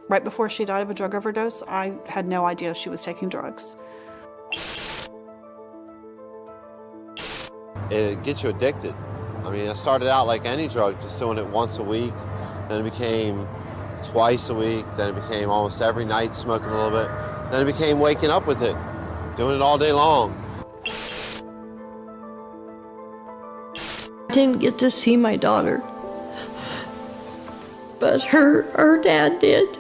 Right before she died of a drug overdose, I had no idea she was taking drugs. It gets you addicted. I mean, I started out like any drug, just doing it once a week. Then it became twice a week. Then it became almost every night, smoking a little bit. Then it became waking up with it, doing it all day long. I didn't get to see my daughter, but her dad did.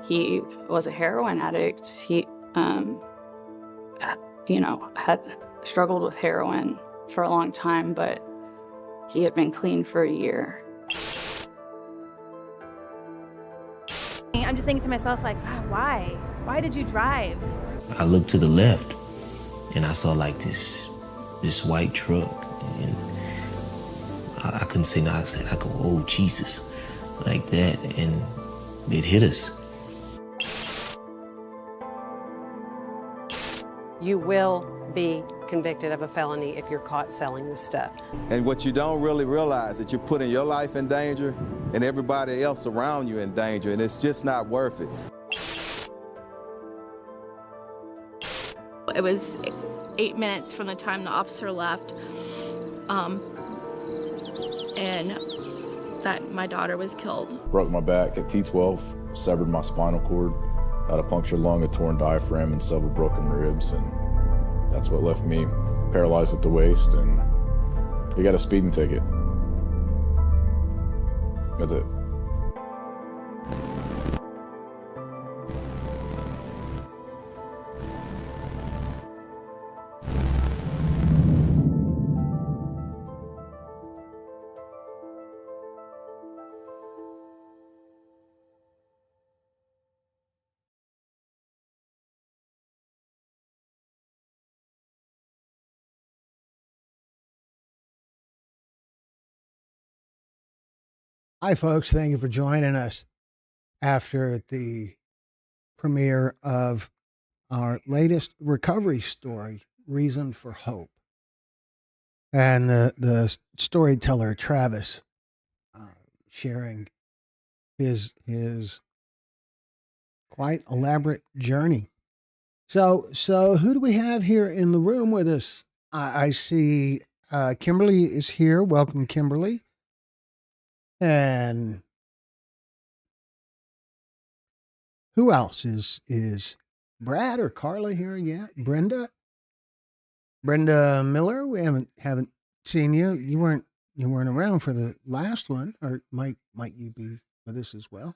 He was a heroin addict. He, had struggled with heroin for a long time, but he had been clean for a year. I'm just thinking to myself, like, why? Why did you drive? I looked to the left, and I saw like this white truck, and I couldn't say no. I said, I go, oh Jesus, like that, and it hit us. You will be convicted of a felony if you're caught selling this stuff. And what you don't really realize that you're putting your life in danger and everybody else around you in danger, and it's just not worth it. It was 8 minutes from the time the officer left, and that my daughter was killed. Broke my back at T12, severed my spinal cord, had a punctured lung, a torn diaphragm, and several broken ribs, and that's what left me paralyzed at the waist, and we got a speeding ticket. That's it. Hi, folks. Thank you for joining us after the premiere of our latest recovery story, Reason for Hope. And the storyteller, Travis, sharing his quite elaborate journey. So who do we have here in the room with us? I see Kimberly is here. Welcome, Kimberly. And who else is Brad or Carla here yet? Brenda Miller. We haven't seen you. You weren't around for the last one, or might you be with us as well?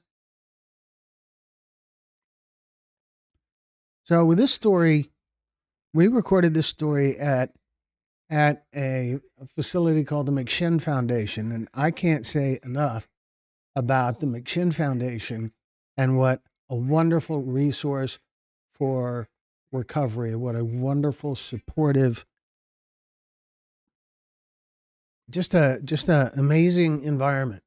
So with this story, we recorded this story at a facility called the McShin Foundation, and I can't say enough about the McShin Foundation and what a wonderful resource for recovery, what a wonderful, supportive, just a amazing environment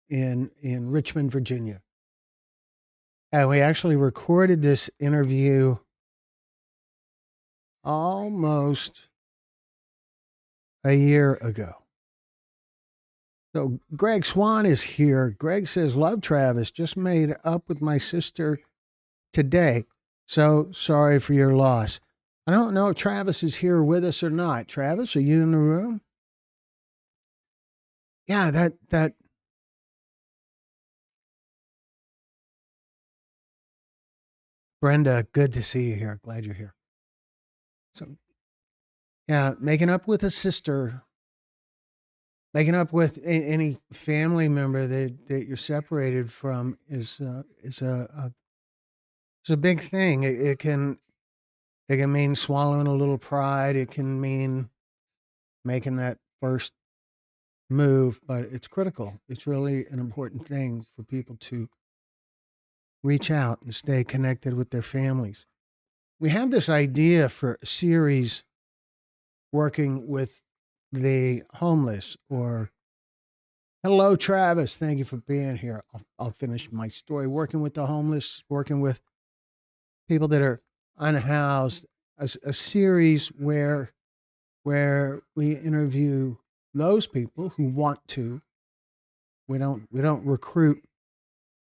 in Richmond, Virginia. And we actually recorded this interview almost a year ago. So Greg Swan is here. Greg says, love Travis, just made up with my sister today. So sorry for your loss. I don't know if Travis is here with us or not. Travis, are you in the room? Yeah, that Brenda, good to see you here. Glad you're here. So yeah, making up with a sister, making up with any family member that you're separated from is a big thing. It can mean swallowing a little pride. It can mean making that first move, but it's critical. It's really an important thing for people to reach out and stay connected with their families. We have this idea for a series working with the homeless, or hello, Travis. Thank you for being here. I'll finish my story. Working with the homeless, working with people that are unhoused, a series where where we interview those people who want to. We don't recruit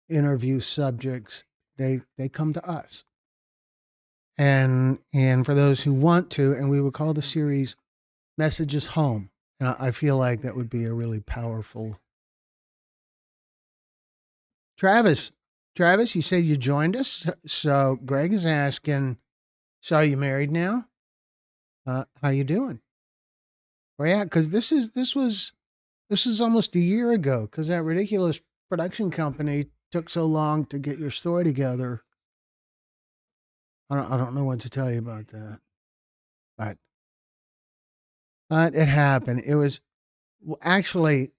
interview subjects. They come to us. And for those who want to, and we would call the series Messages Home. And I feel like that would be a really powerful. Travis, Travis, you said you joined us. So Greg is asking, so are you married now? How you doing? Well, yeah, because this is almost a year ago. Because that ridiculous production company took so long to get your story together. I don't know what to tell you about that, but it happened. It was actually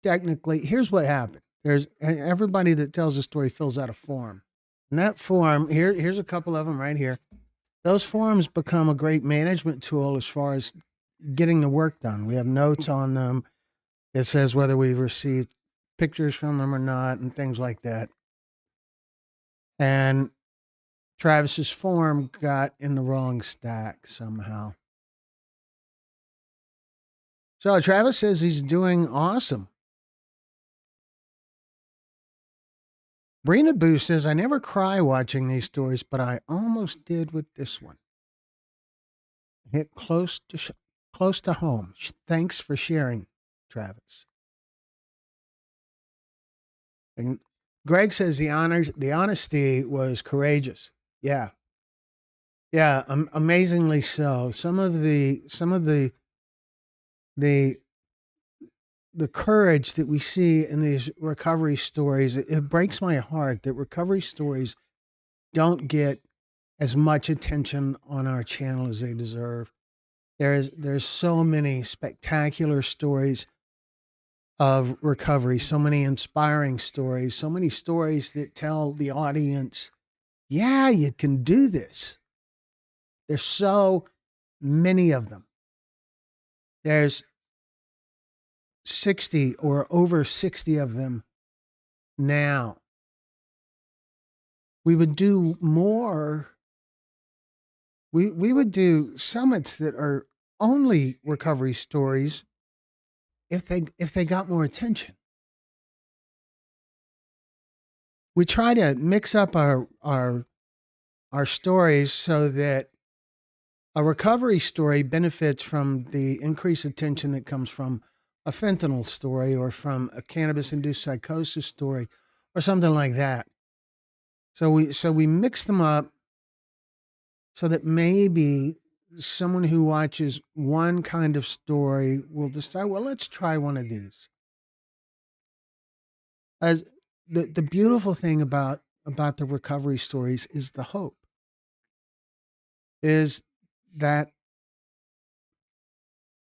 technically, here's what happened. There's everybody that tells a story fills out a form. And that form, here's a couple of them right here. Those forms become a great management tool as far as getting the work done. We have notes on them. It says whether we've received pictures from them or not and things like that. And Travis's form got in the wrong stack somehow. So Travis says he's doing awesome. Brina Boo says, I never cry watching these stories, but I almost did with this one. Hit close to home. Thanks for sharing, Travis. And Greg says the honesty was courageous. Yeah, yeah, amazingly so. Some of the the courage that we see in these recovery stories, it breaks my heart that recovery stories don't get as much attention on our channel as they deserve. There's so many spectacular stories of recovery, so many inspiring stories, so many stories that tell the audience, yeah, you can do this. There's so many of them. There's 60 or over 60 of them now. We would do more. We would do summits that are only recovery stories if they got more attention. We try to mix up our stories so that a recovery story benefits from the increased attention that comes from a fentanyl story or from a cannabis-induced psychosis story or something like that. So we mix them up so that maybe someone who watches one kind of story will decide, well, let's try one of these. As the beautiful thing about the recovery stories is the hope. Is that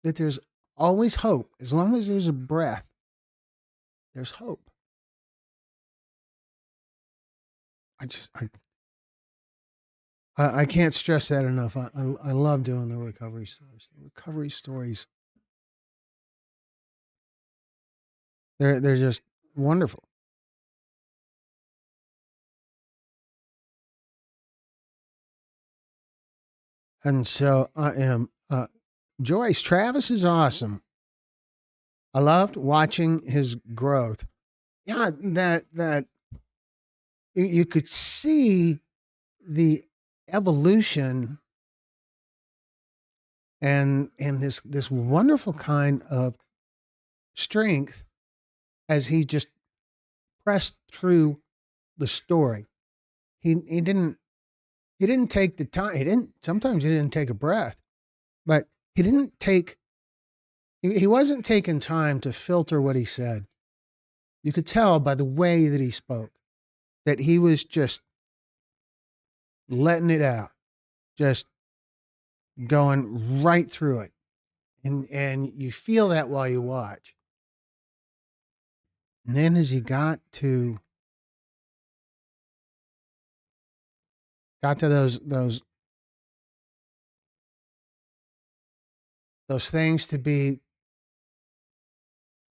there's always hope. As long as there's a breath, there's hope. I can't stress that enough. I love doing the recovery stories. The recovery stories, they're just wonderful. And so I am Joyce, Travis is awesome. I loved watching his growth. Yeah, that you could see the evolution and this wonderful kind of strength as he just pressed through the story. He didn't take the time. Sometimes he didn't take a breath, but he wasn't taking time to filter what he said. You could tell by the way that he spoke that he was just letting it out, just going right through it. And you feel that while you watch. And then as he got to those things to be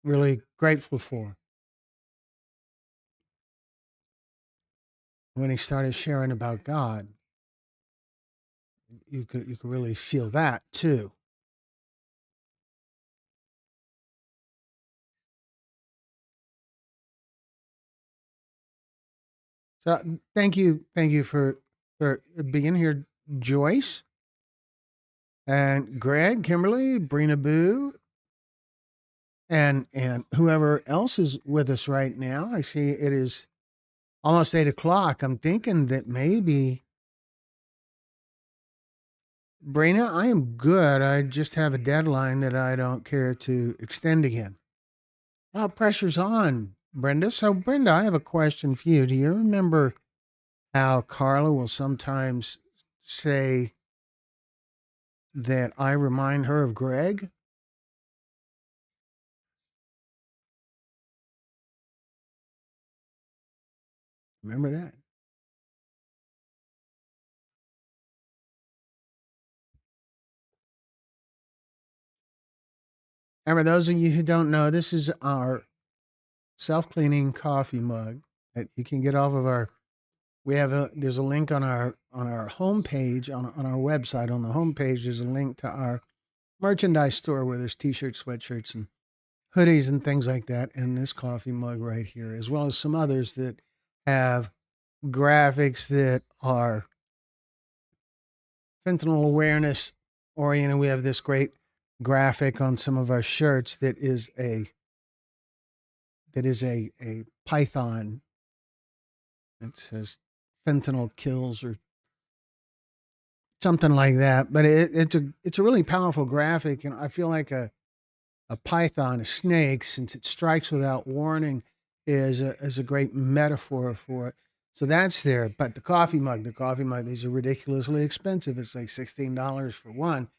really grateful for, when he started sharing about God, you could really feel that too. So thank you for being here, Joyce and Greg, Kimberly, Brina Boo, and whoever else is with us right now. I see it is almost 8 o'clock. I'm thinking that maybe Brina, I am good. I just have a deadline that I don't care to extend again. Well, pressure's on, Brenda. So, Brenda, I have a question for you. Do you remember how Carla will sometimes say that I remind her of Greg? Remember that? And for those of you who don't know, this is our self-cleaning coffee mug that you can get off of our. There's a link on our homepage on our website. On the homepage, there's a link to our merchandise store where there's t-shirts, sweatshirts, and hoodies and things like that. And this coffee mug right here, as well as some others that have graphics that are fentanyl awareness oriented. We have this great graphic on some of our shirts that is a python. It says fentanyl kills or something like that. But it's a really powerful graphic, and I feel like a python, a snake, since it strikes without warning, is a great metaphor for it. So that's there. But the coffee mug, these are ridiculously expensive. It's like $16 for one.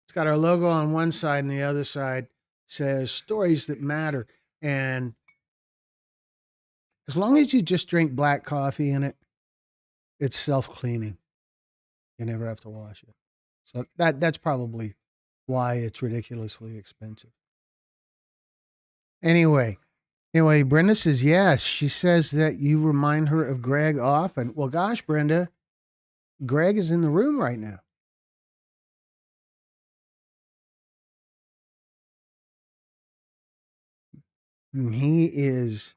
It's got our logo on one side, and the other side says stories that matter. And as long as you just drink black coffee in it, it's self-cleaning. You never have to wash it. So that's probably why it's ridiculously expensive. Anyway, Brenda says yes. She says that you remind her of Greg often. Well, gosh, Brenda, Greg is in the room right now. And he's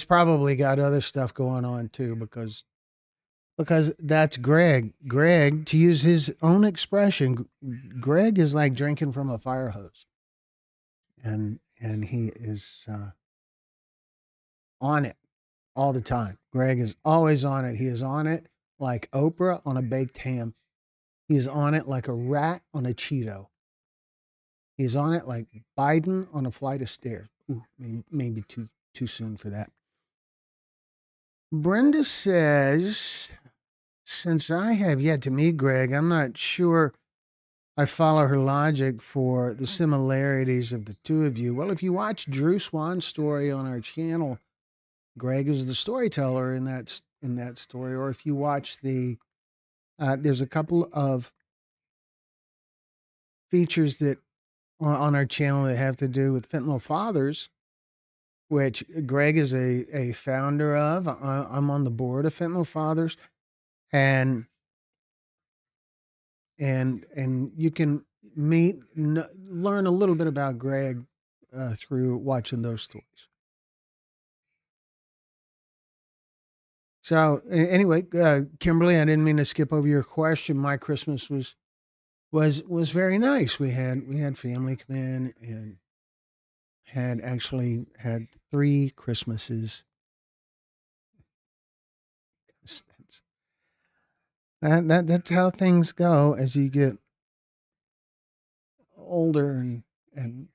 probably got other stuff going on too because that's Greg. Greg, to use his own expression, Greg is like drinking from a fire hose. And he is on it all the time. Greg is always on it. He is on it like Oprah on a baked ham. He's on it like a rat on a Cheeto. He's on it like Biden on a flight of stairs. Ooh, maybe too soon for that. Brenda says, since I have yet to meet Greg, I'm not sure I follow her logic for the similarities of the two of you. Well, if you watch Drew Swan's story on our channel, Greg is the storyteller in that story. Or if you watch there's a couple of features that on our channel that have to do with fentanyl fathers, which Greg is a founder of. I'm on the board of Fentanyl Fathers, and you can learn a little bit about Greg through watching those stories. So anyway, Kimberly, I didn't mean to skip over your question. My Christmas was very nice. We had family come in and had 3 Christmases. That's how things go as you get older and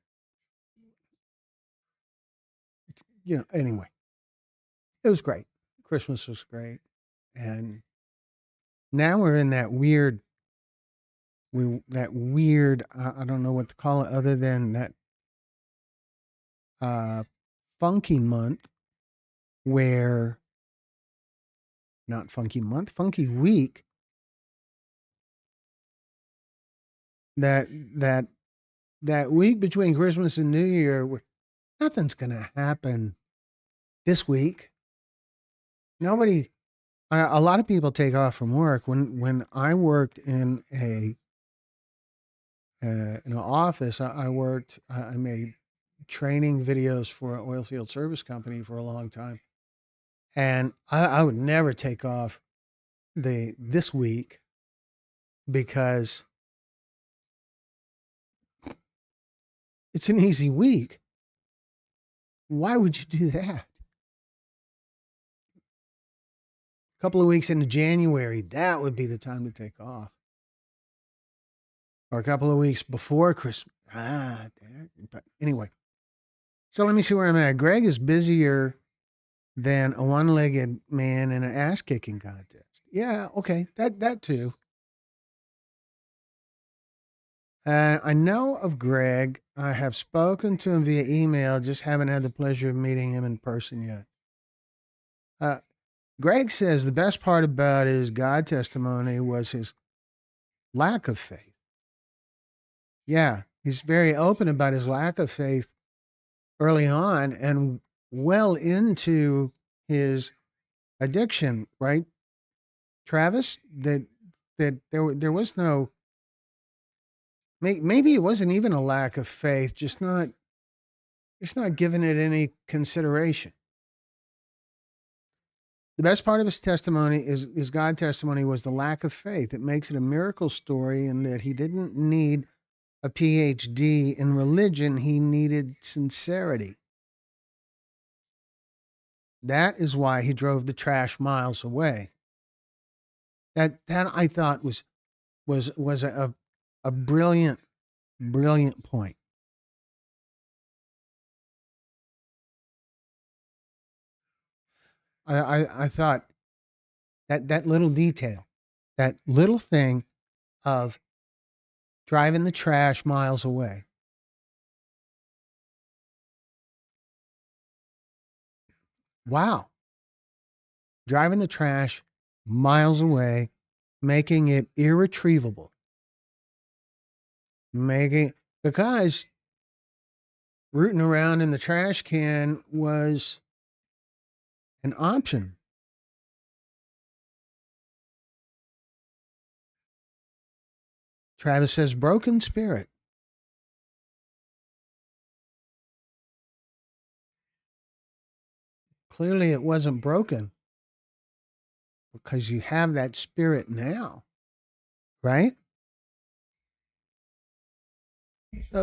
anyway, it was great. Christmas was great. And now we're in that weird, I don't know what to call it other than that funky month where not funky month, funky week that that that week between Christmas and New Year where nothing's going to happen this week. Nobody a lot of people take off from work. When I worked in an office, I made training videos for an oil field service company for a long time. And I would never take off this week because it's an easy week. Why would you do that? A couple of weeks into January, that would be the time to take off. Or a couple of weeks before Christmas. But anyway. So let me see where I'm at. Greg is busier than a one-legged man in an ass-kicking contest. Yeah, okay, that too. I know of Greg. I have spoken to him via email, just haven't had the pleasure of meeting him in person yet. Greg says the best part about his God testimony was his lack of faith. Yeah, he's very open about his lack of faith early on and well into his addiction, right, Travis? That there was no, maybe it wasn't even a lack of faith, just not giving it any consideration. The best part of his testimony is God testimony was the lack of faith. It makes it a miracle story in that he didn't need a PhD in religion, he needed sincerity. That is why he drove the trash miles away. That I thought was a brilliant point. I thought that little detail, that little thing of driving the trash miles away. Wow. Driving the trash miles away, making it irretrievable. Because rooting around in the trash can was an option. Travis says, broken spirit. Clearly, it wasn't broken because you have that spirit now, right?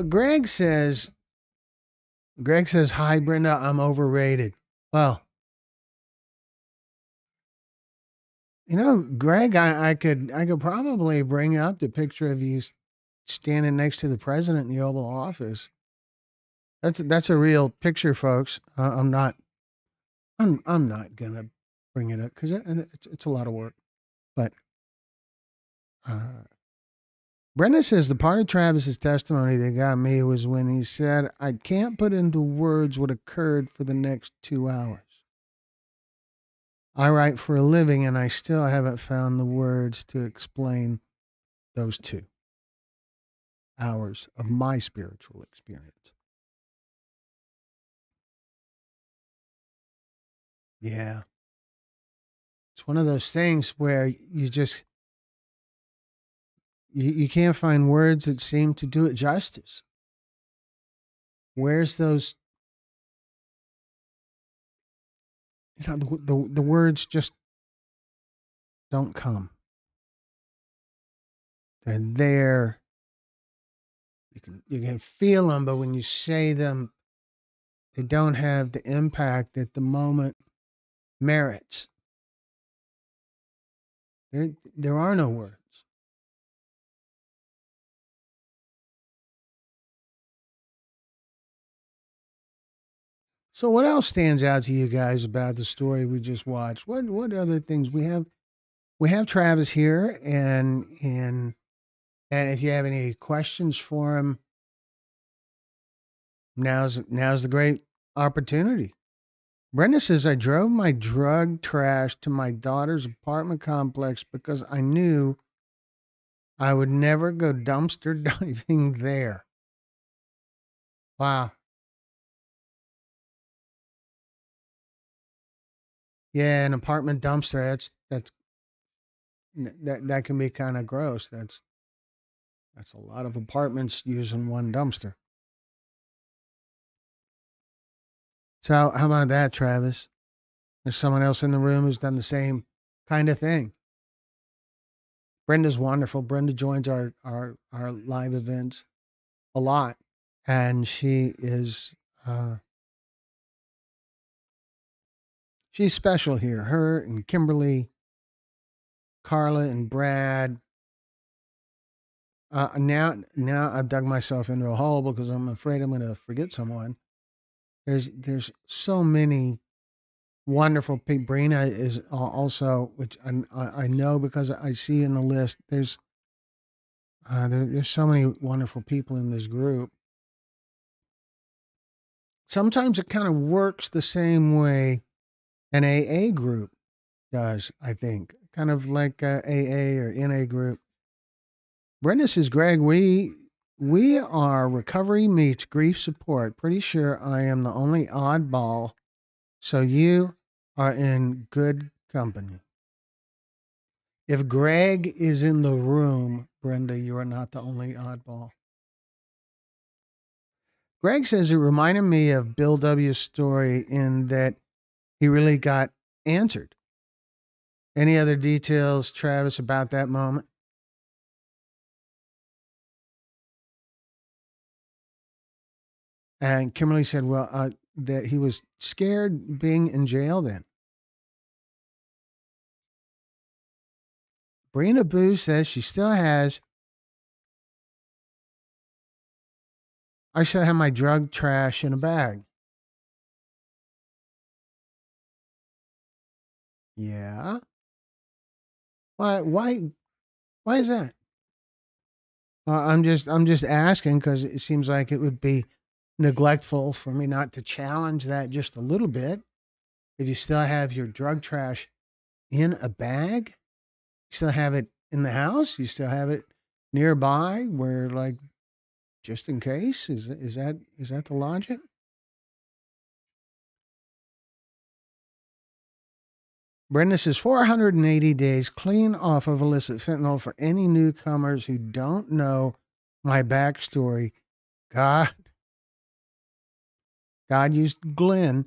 Greg says, hi, Brenda, I'm overrated. Well, Greg, I could probably bring up the picture of you standing next to the president in the Oval Office. That's a real picture, folks. I'm not gonna bring it up because it's a lot of work. But Brenda says the part of Travis's testimony that got me was when he said, "I can't put into words what occurred for the next 2 hours. I write for a living, and I still haven't found the words to explain those 2 hours of my spiritual experience." Yeah. It's one of those things where you just you can't find words that seem to do it justice. Where's those, the words just don't come. They're there. You can feel them, but when you say them, they don't have the impact that the moment merits. There are no words. So what else stands out to you guys about the story we just watched? What other things we have? We have Travis here, and if you have any questions for him, now's the great opportunity. Brenda says, I drove my drug trash to my daughter's apartment complex because I knew I would never go dumpster diving there. Wow. Yeah, an apartment dumpster, that can be kind of gross. That's a lot of apartments using one dumpster. So how about that, Travis? There's someone else in the room who's done the same kind of thing. Brenda's wonderful. Brenda joins our live events a lot, and she is she's special here. Her and Kimberly, Carla and Brad. Now I've dug myself into a hole because I'm afraid I'm going to forget someone. There's so many wonderful people. Brina is also, which I know because I see in the list. There's so many wonderful people in this group. Sometimes it kind of works the same way an AA group does, I think. Kind of like a AA or NA group. Brenda says, Greg, we are recovery meets grief support. Pretty sure I am the only oddball, so you are in good company. If Greg is in the room, Brenda, you are not the only oddball. Greg says it reminded me of Bill W.'s story in that he really got answered. Any other details, Travis, about that moment? And Kimberly said, well, that he was scared being in jail then. Brina Boo says she still has. I still have my drug trash in a bag. Yeah. Why is that? I'm just asking because it seems like it would be neglectful for me not to challenge that just a little bit. If you still have your drug trash in a bag, you still have it in the house, you still have it nearby where, like, just in case, is that the logic? Brenda says 480 days clean off of illicit fentanyl for any newcomers who don't know my backstory. God used Glenn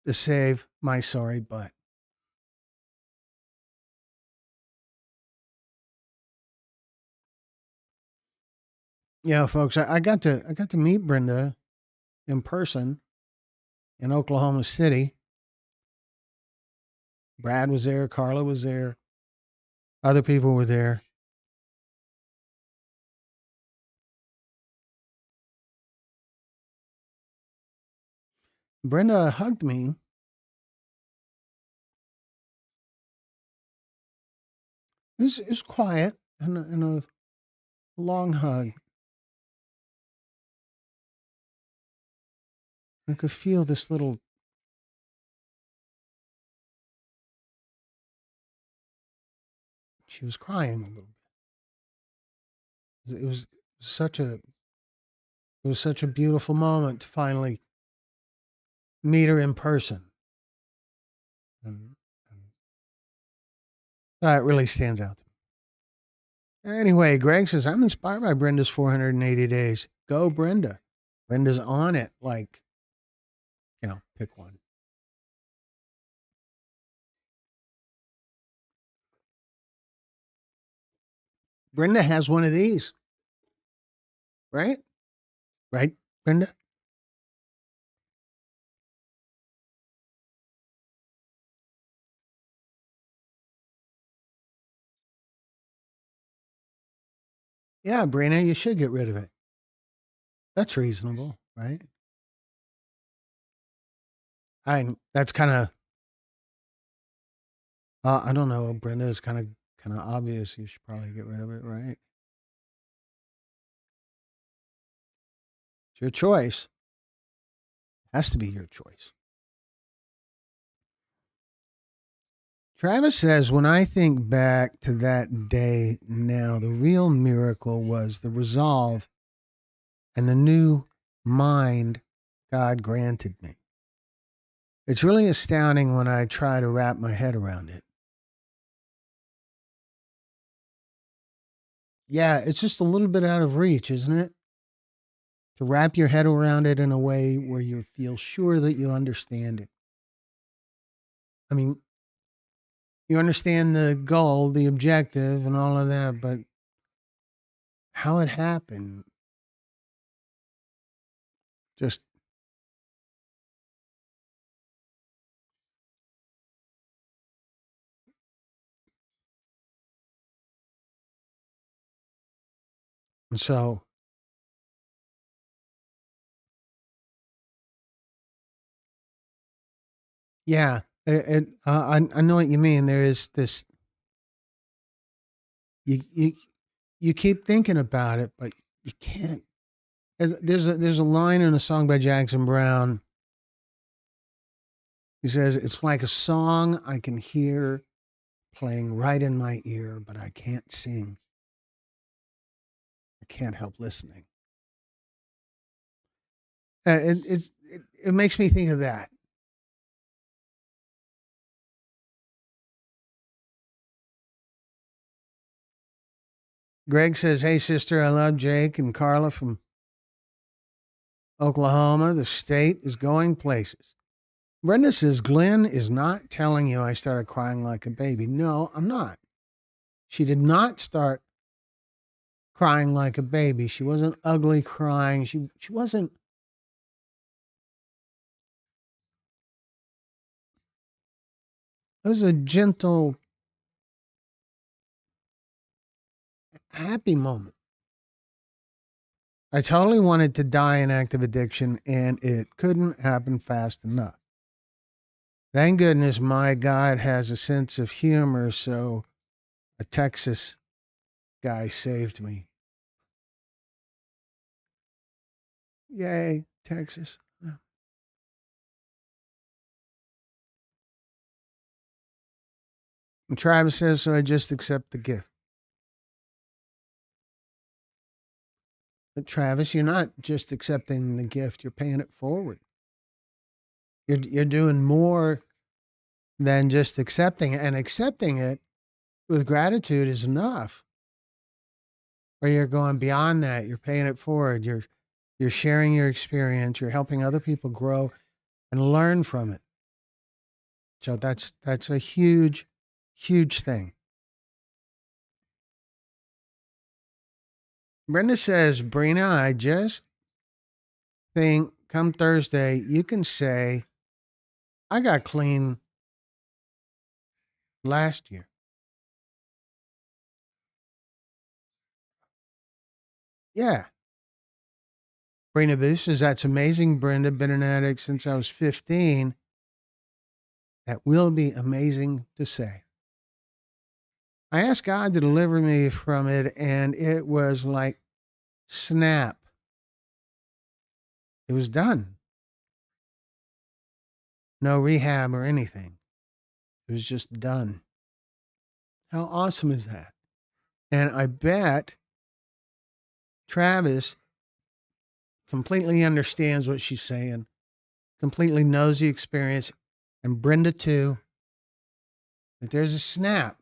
to save my sorry butt. Yeah, folks, I got to meet Brenda in person in Oklahoma City. Brad was there, Carla was there, other people were there. Brenda hugged me. It was quiet and a long hug. I could feel this little. She was crying a little bit. It was such a beautiful moment to finally meet her in person. And it really stands out to me. Anyway, Greg says, I'm inspired by Brenda's 480 days. Go, Brenda. Brenda's on it. Like, pick one. Brenda has one of these. Right? Right, Brenda? Yeah, Brenda, you should get rid of it. That's reasonable, right? That's kind of, I don't know, Brenda, is kind of obvious. You should probably get rid of it, right? It's your choice. It has to be your choice. Travis says, when I think back to that day now, the real miracle was the resolve and the new mind God granted me. It's really astounding when I try to wrap my head around it. Yeah, it's just a little bit out of reach, isn't it? To wrap your head around it in a way where you feel sure that you understand it. I mean, you understand the goal, the objective, and all of that, but how it happened, just and so yeah, I know what you mean. There is this you you keep thinking about it, but you can't. There's a line in a song by Jackson Brown. He says, "It's like a song I can hear playing right in my ear, but I can't sing. I can't help listening." It makes me think of that. Greg says, "Hey sister, I love Jake and Carla from Oklahoma. The state is going places." Brenda says, "Glenn is not telling you I started crying like a baby." No, I'm not. She did not start crying like a baby. She wasn't ugly crying. She wasn't. It was a gentle, happy moment. I totally wanted to die in active addiction, and it couldn't happen fast enough. Thank goodness my God has a sense of humor, so a Texas guy saved me. Yay, Texas. Yeah. And Travis says, "So I just accept the gift." But Travis, you're not just accepting the gift, you're paying it forward. You're doing more than just accepting it, and accepting it with gratitude is enough. Or you're going beyond that, you're paying it forward. You're sharing your experience, you're helping other people grow and learn from it. So that's a huge, huge thing. Brenda says, "Brina, I just think come Thursday, you can say, I got clean last year." Yeah. Brina Boo says, "That's amazing, Brenda. Been an addict since I was 15. That will be amazing to say." I asked God to deliver me from it, and it was like snap. It was done. No rehab or anything. It was just done. How awesome is that? And I bet Travis completely understands what she's saying, completely knows the experience, and Brenda too, that there's a snap.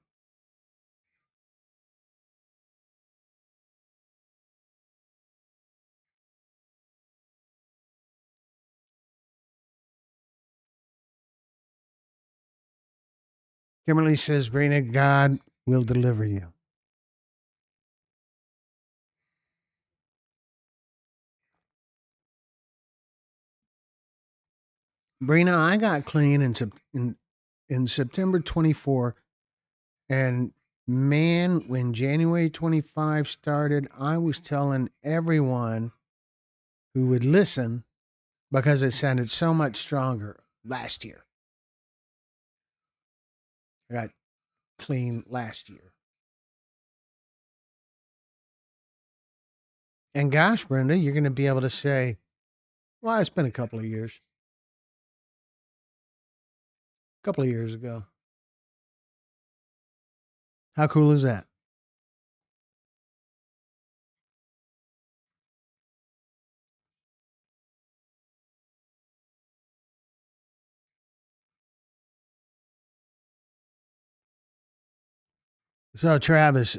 Kimberly says, "Brina, God will deliver you." Brina, I got clean in September 24, and man, when January 25 started, I was telling everyone who would listen because it sounded so much stronger last year. I got clean last year. And gosh, Brenda, you're going to be able to say, "Well, it's been a couple of years ago." How cool is that? So, Travis,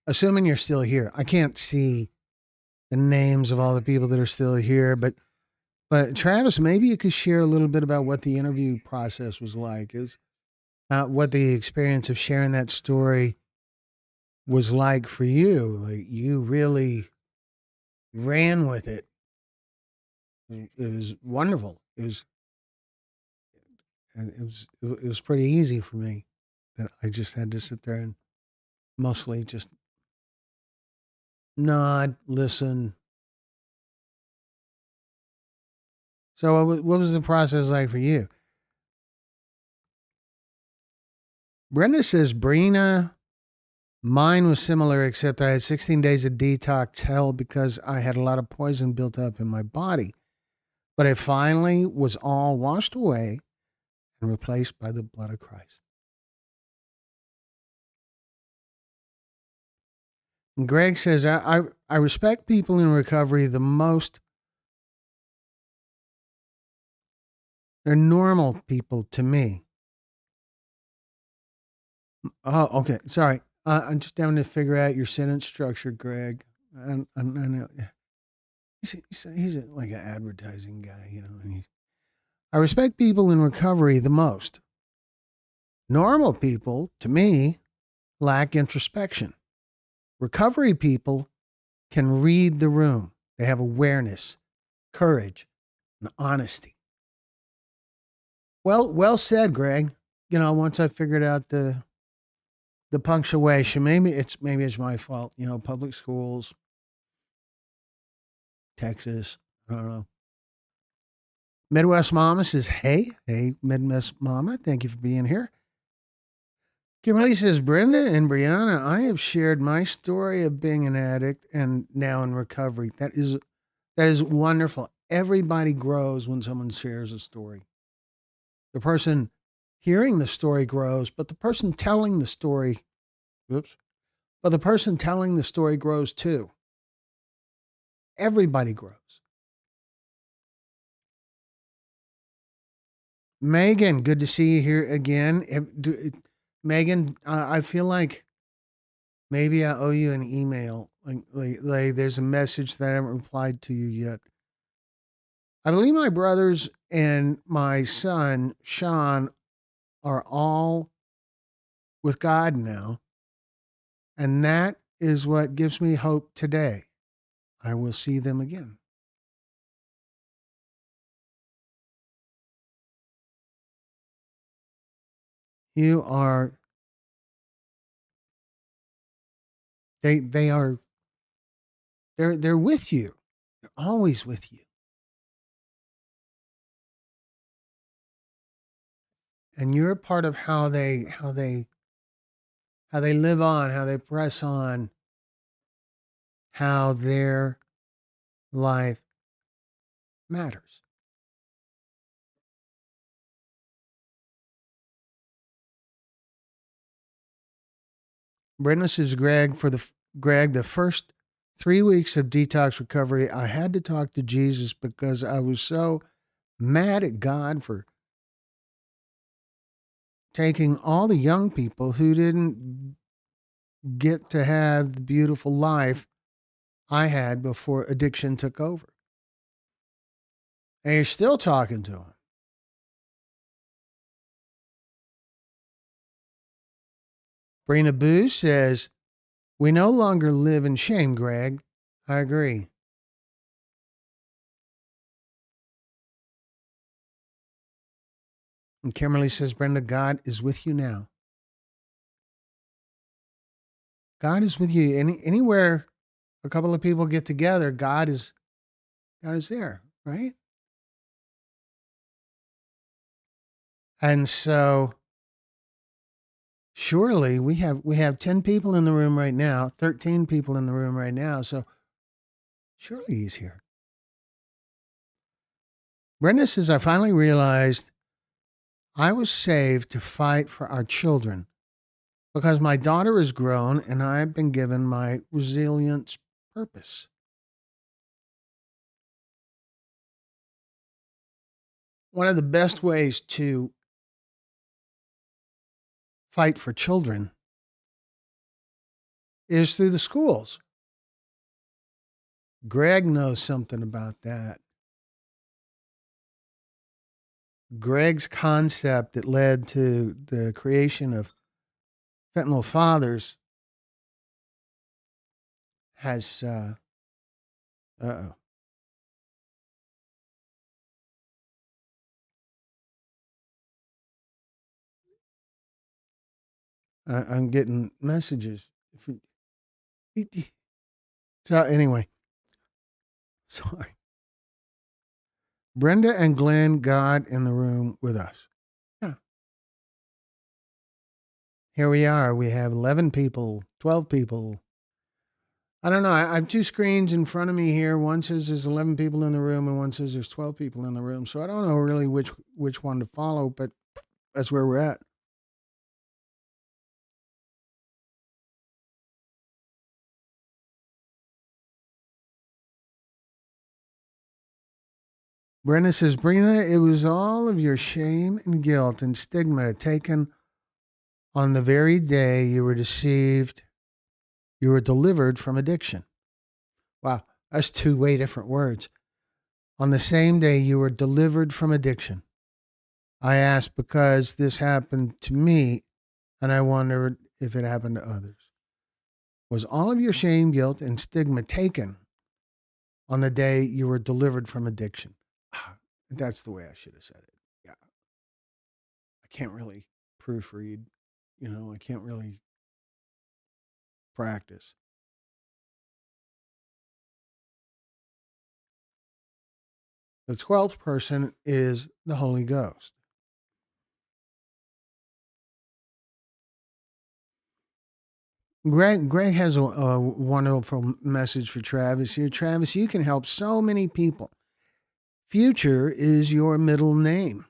assuming you're still here, I can't see the names of all the people that are still here, but But Travis, maybe you could share a little bit about what the interview process was like. Is what the experience of sharing that story was like for you. Like you really ran with it. It was wonderful. It was pretty easy for me. That I just had to sit there and mostly just nod, listen. So what was the process like for you? Brenda says, Brina, mine was similar, except I had 16 days of detox hell because I had a lot of poison built up in my body. But it finally was all washed away and replaced by the blood of Christ. And Greg says, I respect people in recovery the most. They're normal people to me. Oh, okay. Sorry. I'm just having to figure out your sentence structure, Greg. I know. He's like an advertising guy, you know. And I respect people in recovery the most. Normal people, to me, lack introspection. Recovery people can read the room. They have awareness, courage, and honesty. Well said, Greg. You know, once I figured out the punctuation, maybe it's my fault. You know, public schools, Texas. I don't know. Midwest Mama says, hey, Midwest Mama, thank you for being here. Kimberly says, Brenda and Brianna, I have shared my story of being an addict and now in recovery. That is wonderful. Everybody grows when someone shares a story. The person hearing the story grows, but the person telling the story, the person telling the story grows too. Everybody grows. Megan, good to see you here again. Megan, I feel like maybe I owe you an email. Like there's a message that I haven't replied to you yet. I believe my brothers and my son, Sean, are all with God now. And that is what gives me hope today. I will see them again. You are, they are, they're with you. They're always with you. And you're a part of how they live on, how they press on, how their life matters. Brenda says, Greg, the first 3 weeks of detox recovery, I had to talk to Jesus because I was so mad at God for taking all the young people who didn't get to have the beautiful life I had before addiction took over. And you're still talking to him. Brina Boo says, we no longer live in shame, Greg. I agree. And Kimberly says, Brenda, God is with you now. God is with you. Anywhere a couple of people get together, God is there, right? And so surely we have 10 people in the room right now, 13 people in the room right now. So surely he's here. Brenda says, I finally realized I was saved to fight for our children because my daughter is grown and I've been given my resilience purpose. One of the best ways to fight for children is through the schools. Greg knows something about that. Greg's concept that led to the creation of Fentanyl Fathers has, uh-oh. I'm getting messages. So anyway, sorry. Brenda and Glenn got in the room with us. Yeah. Here we are. We have 11 people, 12 people. I don't know. I have two screens in front of me here. One says there's 11 people in the room, and one says there's 12 people in the room. So I don't know really which one to follow, but that's where we're at. Brenda says, Brina, it was all of your shame and guilt and stigma taken on the very day you were deceived, you were delivered from addiction. Wow, that's two way different words. On the same day you were delivered from addiction. I asked because this happened to me, and I wondered if it happened to others. Was all of your shame, guilt, and stigma taken on the day you were delivered from addiction? That's the way I should have said it. Yeah. I can't really proofread. I can't really practice. The 12th person is the Holy Ghost. Greg has a wonderful message for Travis here. Travis, you can help so many people. Future is your middle name.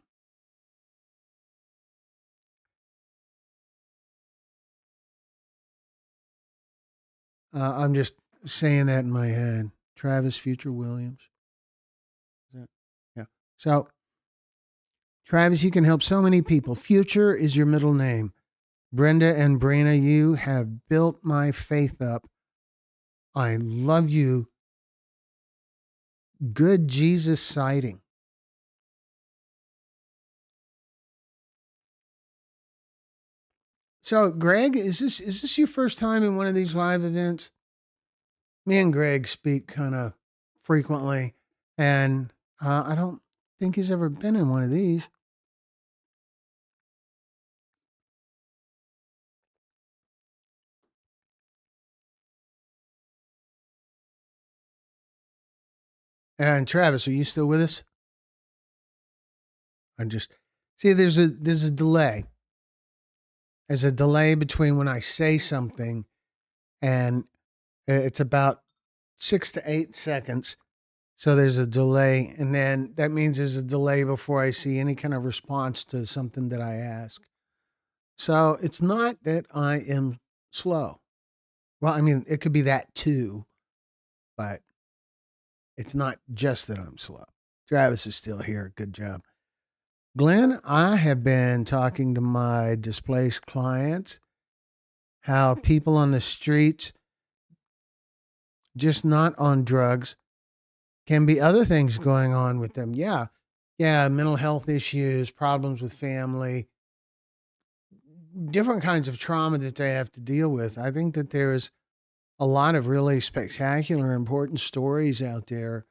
I'm just saying that in my head. Travis Future Williams. Yeah. So, Travis, you can help so many people. Future is your middle name. Brenda and Brina, you have built my faith up. I love you. Good Jesus sighting. So, Greg, is this your first time in one of these live events? Me and Greg speak kind of frequently, and I don't think he's ever been in one of these. And Travis, are you still with us? I'm just see. There's a delay. There's a delay between when I say something, and it's about 6 to 8 seconds. So there's a delay, and then that means there's a delay before I see any kind of response to something that I ask. So it's not that I am slow. Well, I mean, it could be that too, but it's not just that I'm slow. Travis is still here. Good job. Glenn, I have been talking to my displaced clients, how people on the streets, just not on drugs, can be other things going on with them. Yeah. Yeah. Mental health issues, problems with family, different kinds of trauma that they have to deal with. I think that there's a lot of really spectacular, important stories out there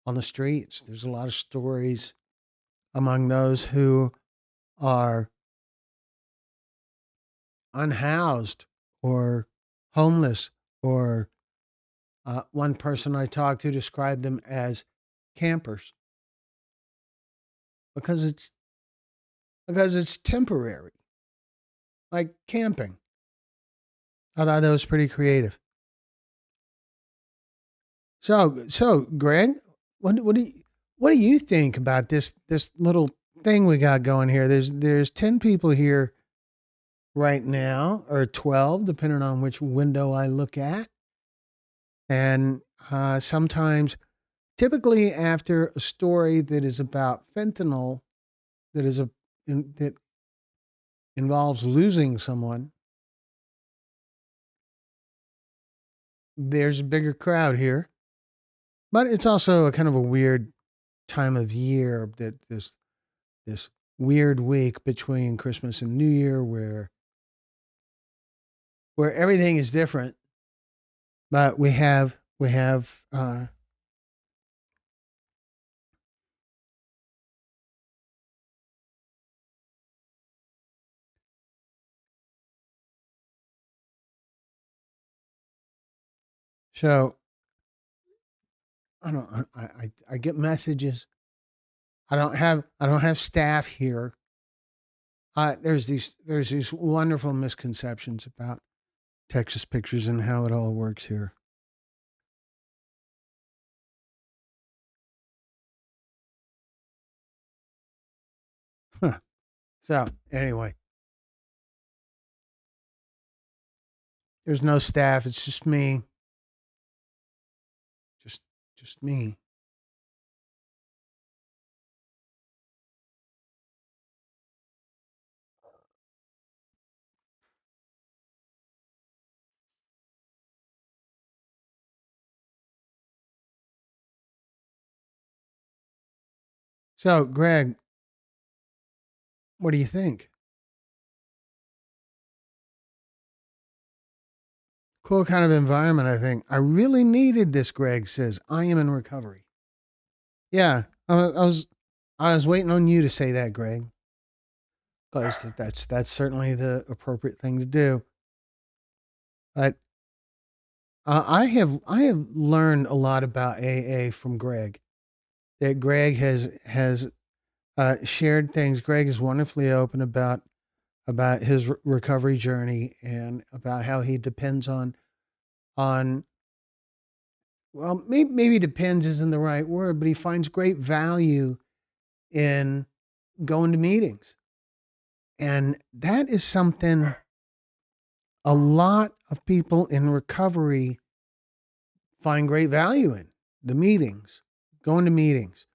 on the streets. There's a lot of stories among those who are unhoused or homeless, or one person I talked to described them as campers because it's temporary, like camping. I thought that was pretty creative. So Greg, what do you think about this little thing we got going here? There's 10 people here right now, or 12, depending on which window I look at, and sometimes, typically after a story that is about fentanyl, that involves losing someone, there's a bigger crowd here. But it's also a kind of a weird time of year that this this weird week between Christmas and New Year where everything is different, but we have so I don't I get messages. I don't have staff here. There's these wonderful misconceptions about Texas Pictures and how it all works here. Huh. So anyway, there's no staff. It's just me. Just just me. So Greg, what do you think? Cool kind of environment, I think. I really needed this, Greg says. I am in recovery. Yeah, I was waiting on you to say that, Greg, because that's certainly the appropriate thing to do. But I have learned a lot about AA from Greg. That Greg has shared things. Greg is wonderfully open about his recovery journey and about how he depends on well, maybe depends isn't the right word, but he finds great value in going to meetings. And that is something a lot of people in recovery find great value in, the meetings, going to meetings.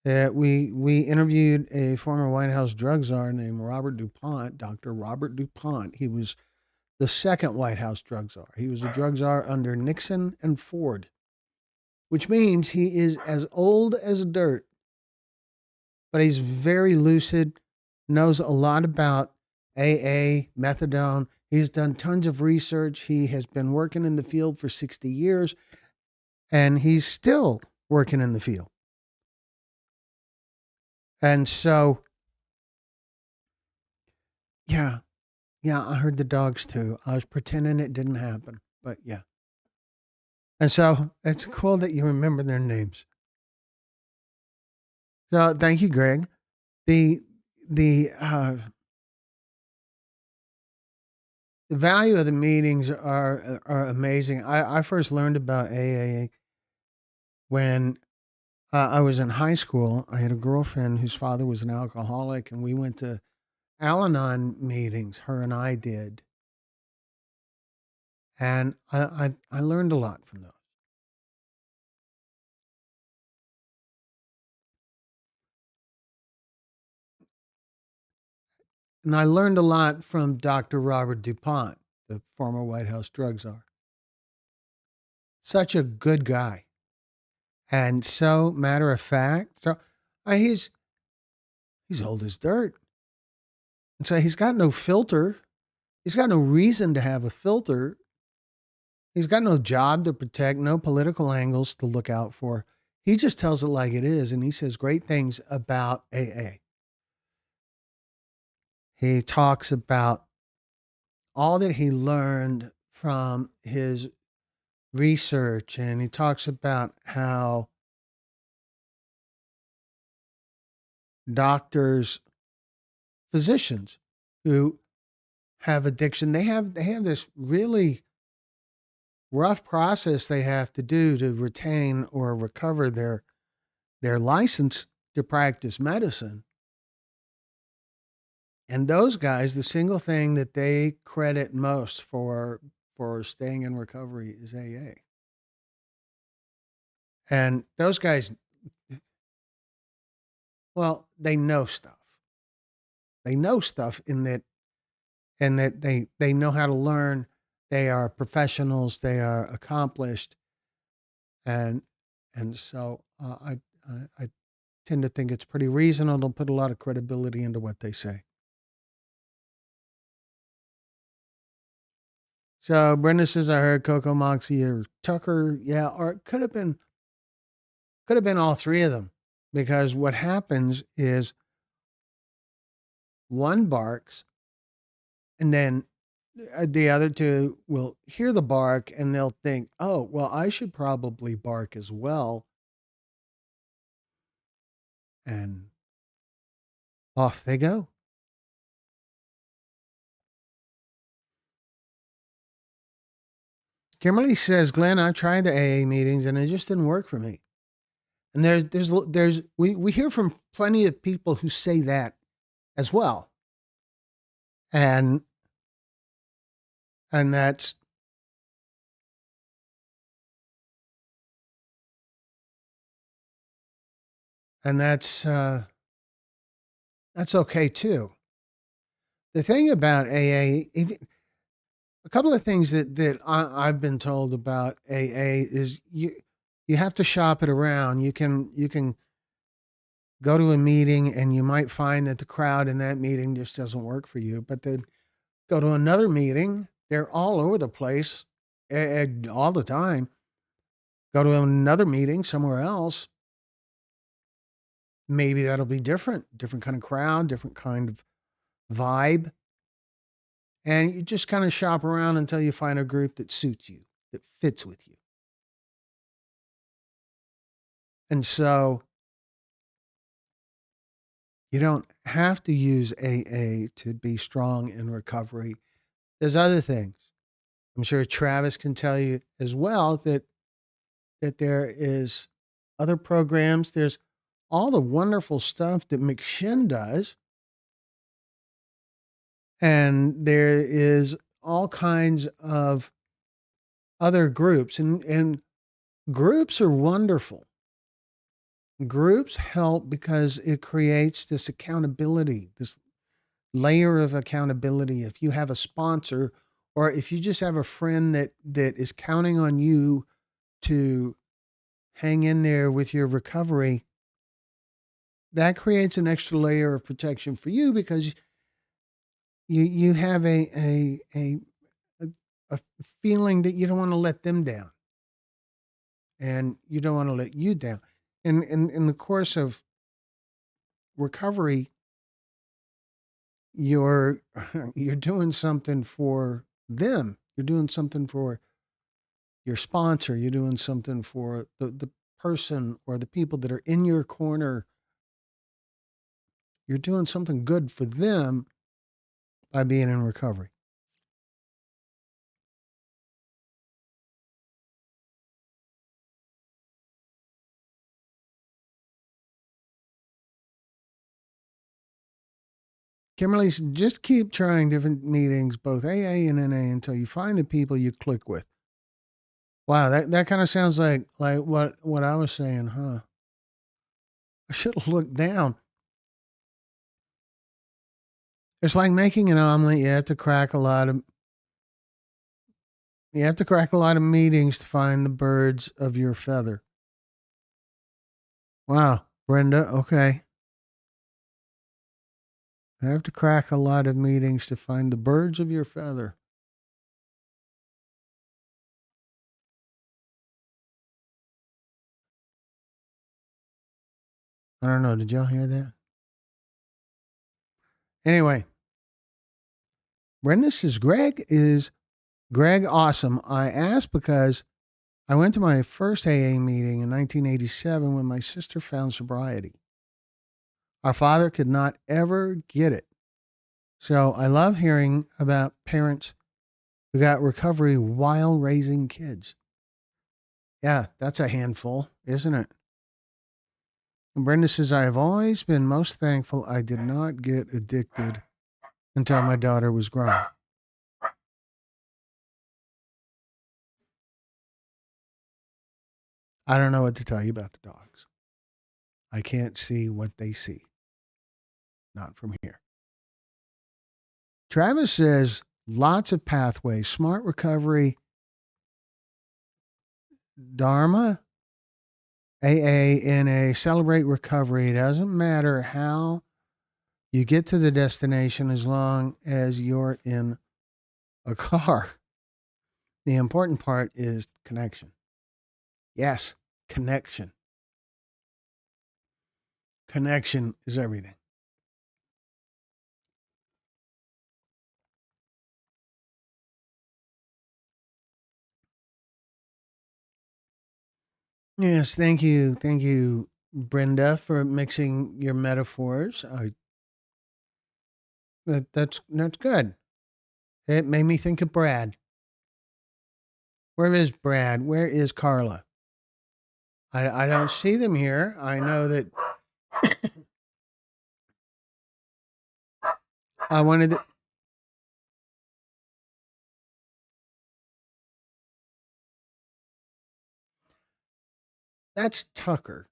We interviewed a former White House drug czar named Robert DuPont, Dr. Robert DuPont. He was the second White House drug czar. He was a drug czar under Nixon and Ford, which means he is as old as dirt, but he's very lucid, knows a lot about AA, methadone. He's done tons of research. He has been working in the field for 60 years, and he's still working in the field. And so, yeah, I heard the dogs too. I was pretending it didn't happen, but yeah. And so it's cool that you remember their names. So thank you, Greg. The the uh, the value of the meetings are amazing. I first learned about AA when I was in high school. I had a girlfriend whose father was an alcoholic, and we went to Al-Anon meetings. Her and I did, and I learned a lot from those. And I learned a lot from Dr. Robert DuPont, the former White House drug czar. Such a good guy. And so matter of fact, so he's old as dirt. And so he's got no filter. He's got no reason to have a filter. He's got no job to protect, no political angles to look out for. He just tells it like it is, and he says great things about AA. He talks about all that he learned from his research, and he talks about how doctors, physicians who have addiction, they have this really rough process they have to do to retain or recover their license to practice medicine. And those guys, the single thing that they credit most for staying in recovery is AA. And those guys, well, they know stuff. They know stuff in that and that they know how to learn. They are professionals. They are accomplished, and so tend to think it's pretty reasonable, put a lot of credibility into what they say. So Brenda says, I heard Coco, Moxie, or Tucker. Yeah, or it could have been all three of them. Because what happens is one barks, and then the other two will hear the bark and they'll think, oh, well, I should probably bark as well. And off they go. Kimberly says, Glenn, I tried the AA meetings and it just didn't work for me. And we hear from plenty of people who say that as well. And that's that's okay too. The thing about AA, a couple of things that I've been told about AA is you have to shop it around. You can go to a meeting and you might find that the crowd in that meeting just doesn't work for you. But then go to another meeting, they're all over the place all the time. Go to another meeting somewhere else, maybe that'll be different kind of crowd, different kind of vibe. And you just kind of shop around until you find a group that suits you, that fits with you. And so you don't have to use AA to be strong in recovery. There's other things. I'm sure Travis can tell you as well that there is other programs. There's all the wonderful stuff that McShin does. And there is all kinds of other groups. And groups are wonderful. Groups help because it creates this accountability, this layer of accountability. If you have a sponsor or if you just have a friend that is counting on you to hang in there with your recovery, that creates an extra layer of protection for you because you have a feeling that you don't want to let them down and you don't want to let you down. In the course of recovery, you're doing something for them. You're doing something for your sponsor. You're doing something for the person or the people that are in your corner. You're doing something good for them by being in recovery. Kimberly, just keep trying different meetings, both AA and NA, until you find the people you click with. Wow, that kind of sounds like what I was saying, huh? I should have looked down. It's like making an omelet. You have to crack a lot of meetings to find the birds of your feather. Wow, Brenda, okay. I have to crack a lot of meetings to find the birds of your feather. I don't know. Did y'all hear that? Anyway, Brenda says, Greg awesome? I asked because I went to my first AA meeting in 1987 when my sister found sobriety. Our father could not ever get it. So I love hearing about parents who got recovery while raising kids. Yeah, that's a handful, isn't it? And Brenda says, I have always been most thankful I did not get addicted until my daughter was grown. I don't know what to tell you about the dogs. I can't see what they see. Not from here. Travis says, lots of pathways, smart recovery, Dharma, AANA, celebrate recovery. It doesn't matter how you get to the destination as long as you're in a car. The important part is connection. Yes, connection. Connection is everything. Yes, thank you. Thank you, Brenda, for mixing your metaphors. That's good. It made me think of Brad. Where is Brad? Where is Carla? I don't see them here. I know that I wanted to, that's Tucker.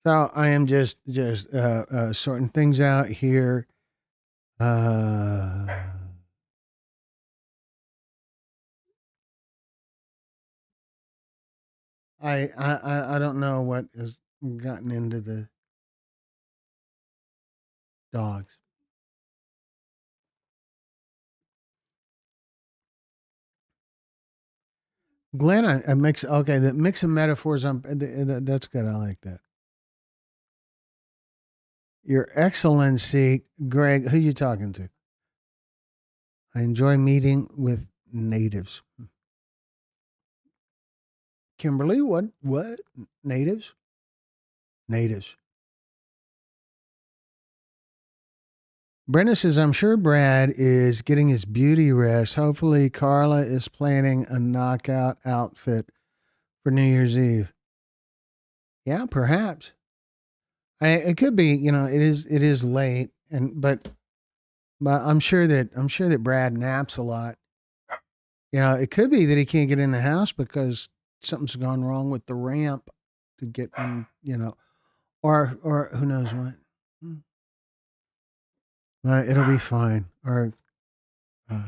So I am just sorting things out here. Uh, I don't know what has gotten into the dogs. Glenn, I mix okay. The mix of metaphors. That's good. I like that. Your Excellency, Greg. Who you talking to? I enjoy meeting with natives. Kimberly, what? What? Natives? Natives. Brenda says, I'm sure Brad is getting his beauty rest. Hopefully, Carla is planning a knockout outfit for New Year's Eve. Yeah, perhaps. It could be. It is late, but I'm sure that Brad naps a lot. It could be that he can't get in the house because something's gone wrong with the ramp to get in. Or who knows what. Hmm. It'll be fine. Or uh,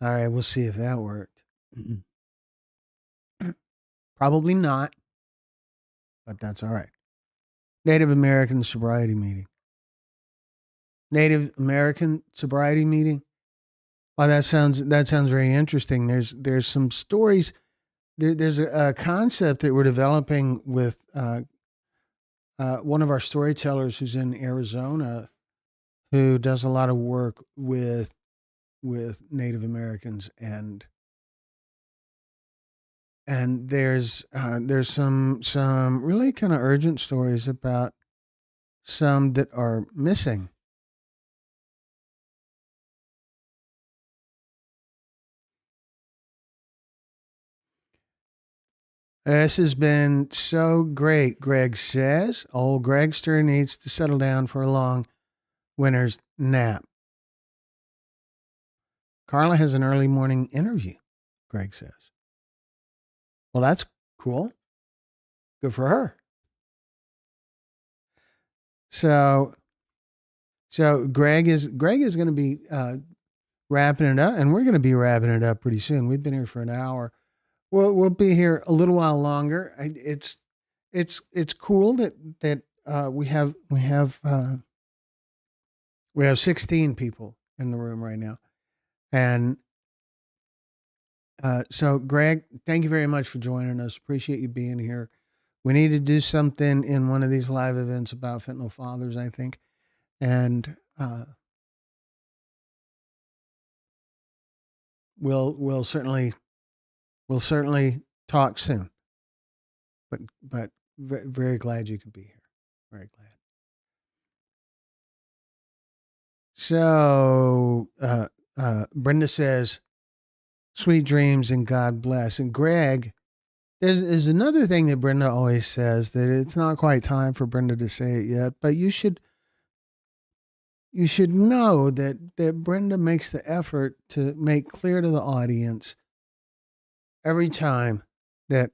all right, we'll see if that worked. Probably not, but that's all right. Native American sobriety meeting. Native American sobriety meeting. Oh, that sounds very interesting. There's some stories. There's a concept that we're developing with one of our storytellers who's in Arizona, who does a lot of work with Native Americans, and there's some really kind of urgent stories about some that are missing. This has been so great, Greg says. Old Gregster needs to settle down for a long winter's nap. Carla has an early morning interview, Greg says. Well, that's cool. Good for her. So Greg is going to be wrapping it up, and we're going to be wrapping it up pretty soon. We've been here for an hour. We'll be here a little while longer. It's cool that we have 16 people in the room right now, and so Greg, thank you very much for joining us. Appreciate you being here. We need to do something in one of these live events about fentanyl fathers, I think, and we'll certainly talk soon. But very glad you could be here. Very glad. So Brenda says, "Sweet dreams and God bless." And Greg There's another thing that Brenda always says, that it's not quite time for Brenda to say it yet, but you should know that Brenda makes the effort to make clear to the audience every time that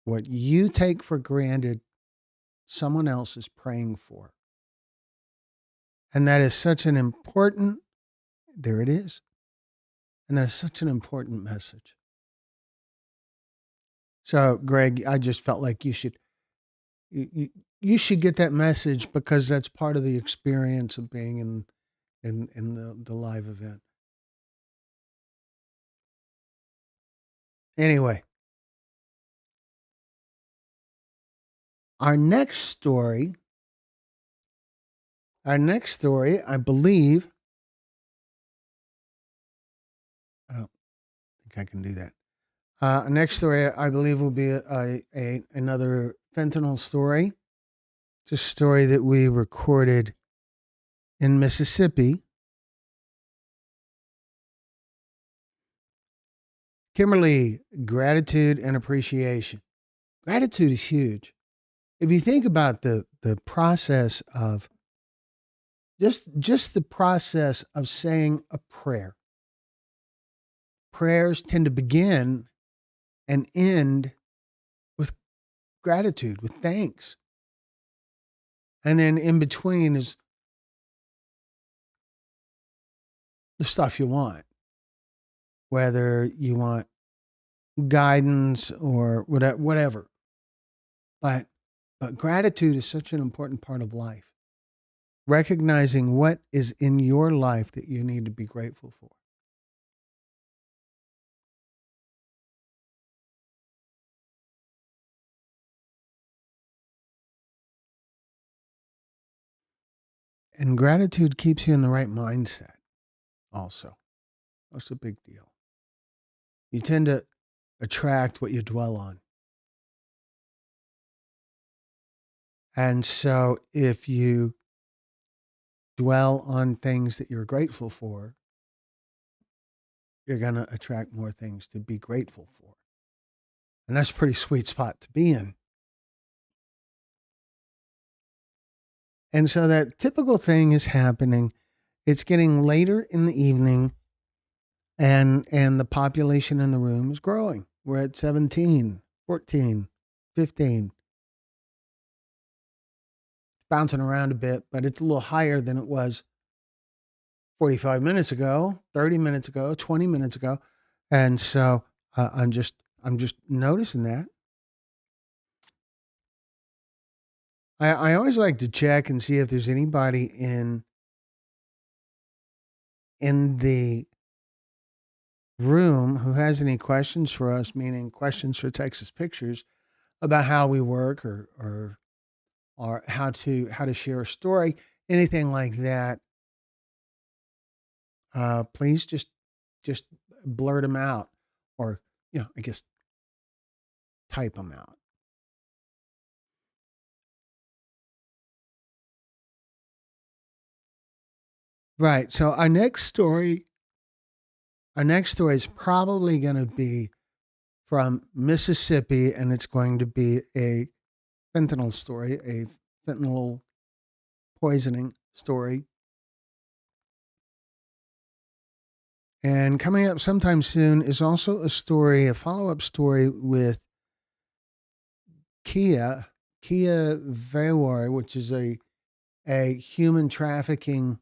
what you take for granted, someone else is praying for. And that is such an important, there it is. And that's such an important message. So, Greg, I just felt like you should get that message, because that's part of the experience of being in the live event. Anyway, our next story, I believe, I don't think I can do that. Next story, I believe, will be another fentanyl story. It's a story that we recorded in Mississippi. Kimberly, gratitude and appreciation. Gratitude is huge. If you think about the process of just the process of saying a prayer, prayers tend to begin and end with gratitude, with thanks. And then in between is the stuff you want, whether you want guidance or whatever. But gratitude is such an important part of life. Recognizing what is in your life that you need to be grateful for. And gratitude keeps you in the right mindset also. That's a big deal. You tend to attract what you dwell on. And so if you dwell on things that you're grateful for, you're going to attract more things to be grateful for. And that's a pretty sweet spot to be in. And so that typical thing is happening. It's getting later in the evening, and the population in the room is growing. We're at 17, 14, 15. Bouncing around a bit, but it's a little higher than it was 45 minutes ago, 30 minutes ago, 20 minutes ago. And so I'm just noticing that. I always like to check and see if there's anybody in the room who has any questions for us, meaning questions for Texas Pictures about how we work, or how to share a story, anything like that. Please just blurt them out, or I guess type them out. Right. So our next story is probably going to be from Mississippi, and it's going to be a fentanyl story, a fentanyl poisoning story. And coming up sometime soon is also a follow-up story with Kia Vawar, which is a human trafficking.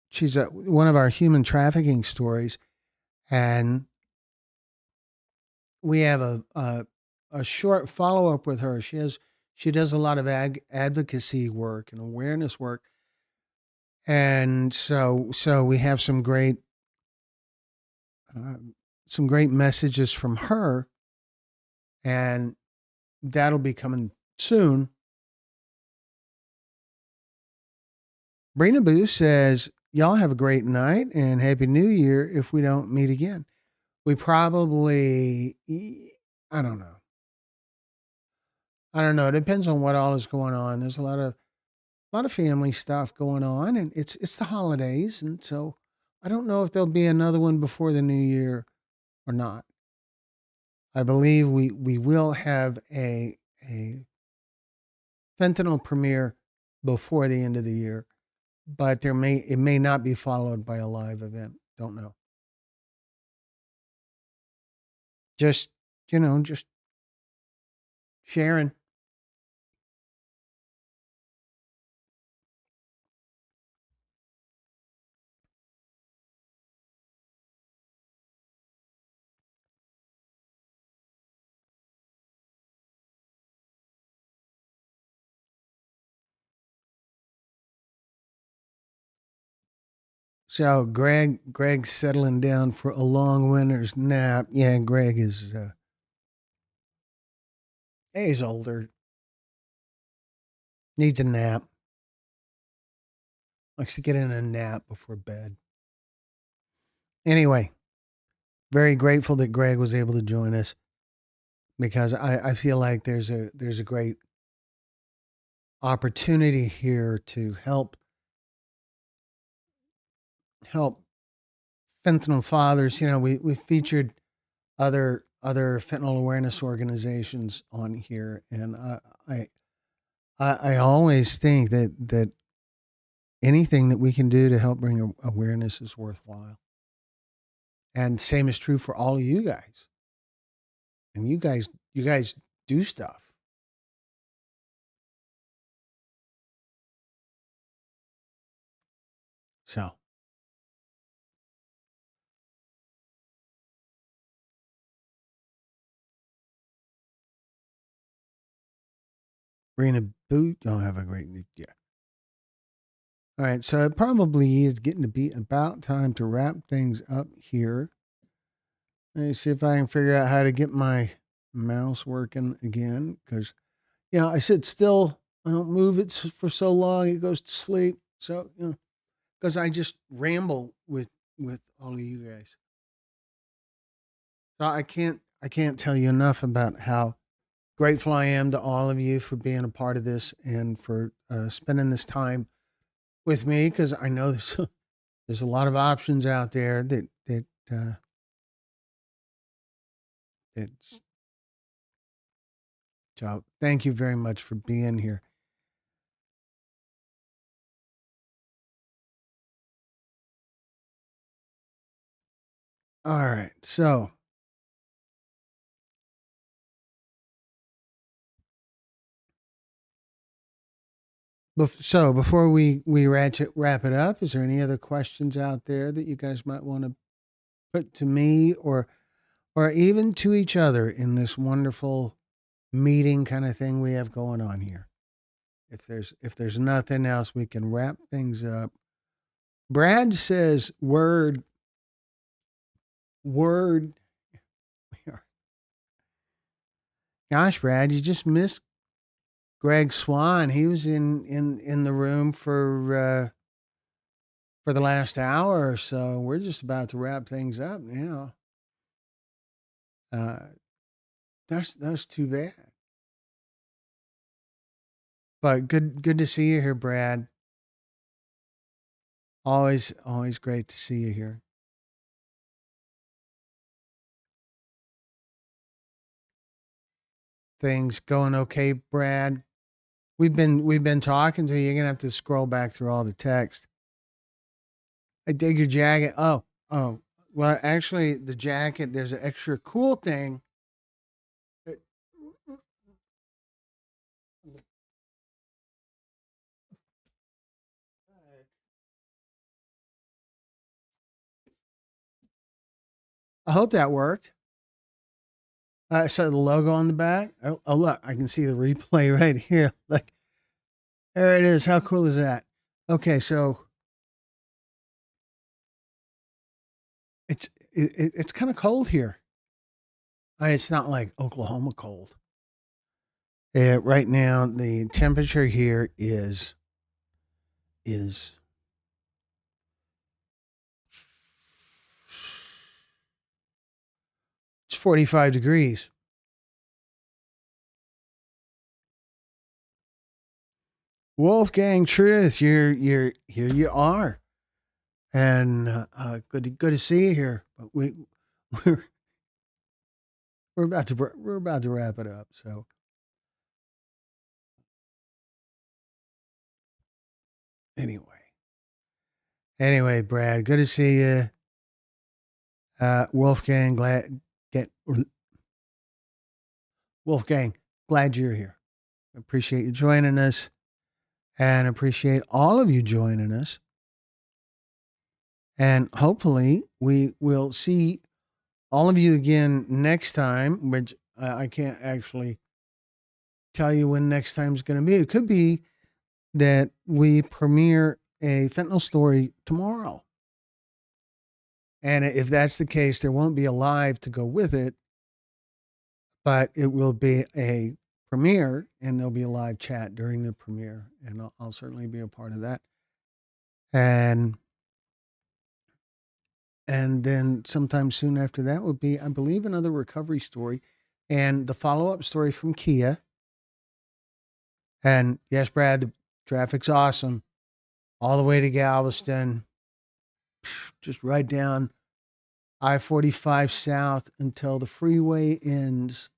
She's one of our human trafficking stories, and we have a short follow-up with her. She does a lot of advocacy work and awareness work, and so we have some great messages from her, and that'll be coming soon. Brina Boo says, y'all have a great night and Happy New Year if we don't meet again. We probably, I don't know. It depends on what all is going on. There's a lot of family stuff going on, and it's the holidays, and so I don't know if there'll be another one before the new year or not. I believe we will have a fentanyl premiere before the end of the year, but it may not be followed by a live event. Don't know. Just just sharing. So Greg's settling down for a long winter's nap. Yeah, Greg is he's older. Needs a nap. Likes to get in a nap before bed. Anyway, very grateful that Greg was able to join us because I feel like there's a great opportunity here to help fentanyl fathers. We featured other fentanyl awareness organizations on here, and I I always think that anything that we can do to help bring awareness is worthwhile. And same is true for all of you guys. And you guys do stuff. So bring a boot. Don't have a great yeah. All right, so it probably is getting to be about time to wrap things up here. Let me see if I can figure out how to get my mouse working again because I sit still. I don't move it for so long it goes to sleep. So because I just ramble with all of you guys. So I can't tell you enough about how grateful I am to all of you for being a part of this and for spending this time with me because I know there's a lot of options out there uh, that so thank you very much for being here. All right, so before we wrap it up, is there any other questions out there that you guys might want to put to me or even to each other in this wonderful meeting kind of thing we have going on here? If there's nothing else, we can wrap things up. Brad says word. Gosh, Brad, you just missed Greg Swan. He was in the room for the last hour or so. We're just about to wrap things up now. Uh, that's too bad. But good to see you here, Brad. Always great to see you here. Things going okay, Brad? We've been talking to you. You're gonna have to scroll back through all the text. I dig your jacket. Oh. Well, actually, the jacket. There's an extra cool thing. that- I hope that worked. So the logo on the back. Oh, look, I can see the replay right here. Like there it is. How cool is that? Okay, so it's kind of cold here. It's not like Oklahoma cold. Right now, the temperature here is it's 45 degrees. Wolfgang Truth, you're here. You are, and good to see you here. But we're we're about to wrap it up. So anyway, Brad, good to see you. Get Wolfgang, glad you're here. Appreciate you joining us, and appreciate all of you joining us. And hopefully, we will see all of you again next time, which I can't actually tell you when next time is going to be. It could be that we premiere a fentanyl story tomorrow. And if that's the case, there won't be a live to go with it, but it will be a premiere, and there'll be a live chat during the premiere, and I'll certainly be a part of that. And then sometime soon after that would be, I believe, another recovery story and the follow-up story from Kia. And yes, Brad, the traffic's awesome. All the way to Galveston, just right down I-45 south until the freeway ends.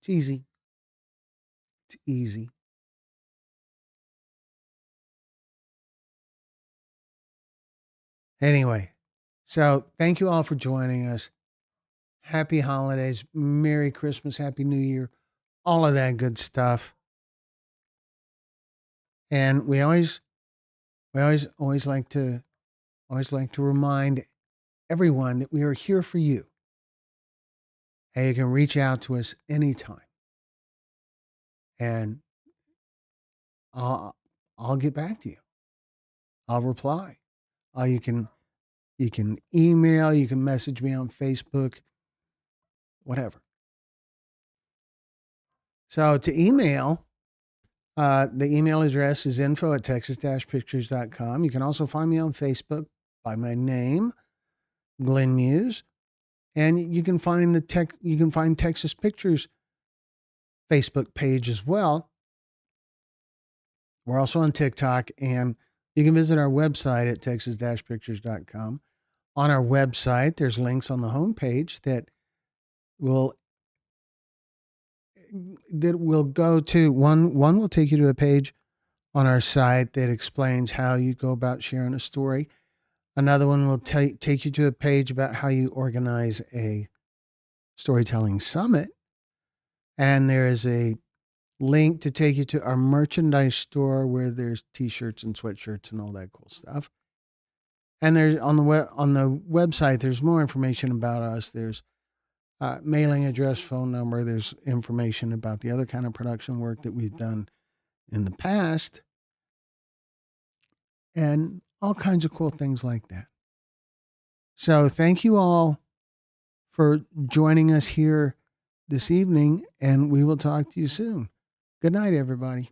It's easy. It's easy. Anyway, so thank you all for joining us. Happy holidays, Merry Christmas, Happy New Year, all of that good stuff. And we always like to remind everyone that we are here for you. And you can reach out to us anytime. And I'll get back to you. I'll reply. You can email, you can message me on Facebook, whatever. So to email, the email address is info@texas-pictures.com. You can also find me on Facebook by my name, Glenn Muse, and you can find Texas Pictures Facebook page as well. We're also on TikTok, and you can visit our website at texas-pictures.com. On our website, there's links on the homepage that will go to one will take you to a page on our site that explains how you go about sharing a story. Another one will take you to a page about how you organize a storytelling summit. And there is a link to take you to our merchandise store where there's t-shirts and sweatshirts and all that cool stuff. And there's on the website, there's more information about us. There's mailing address, phone number. There's information about the other kind of production work that we've done in the past, and all kinds of cool things like that. So thank you all for joining us here this evening, and we will talk to you soon. Good night, everybody.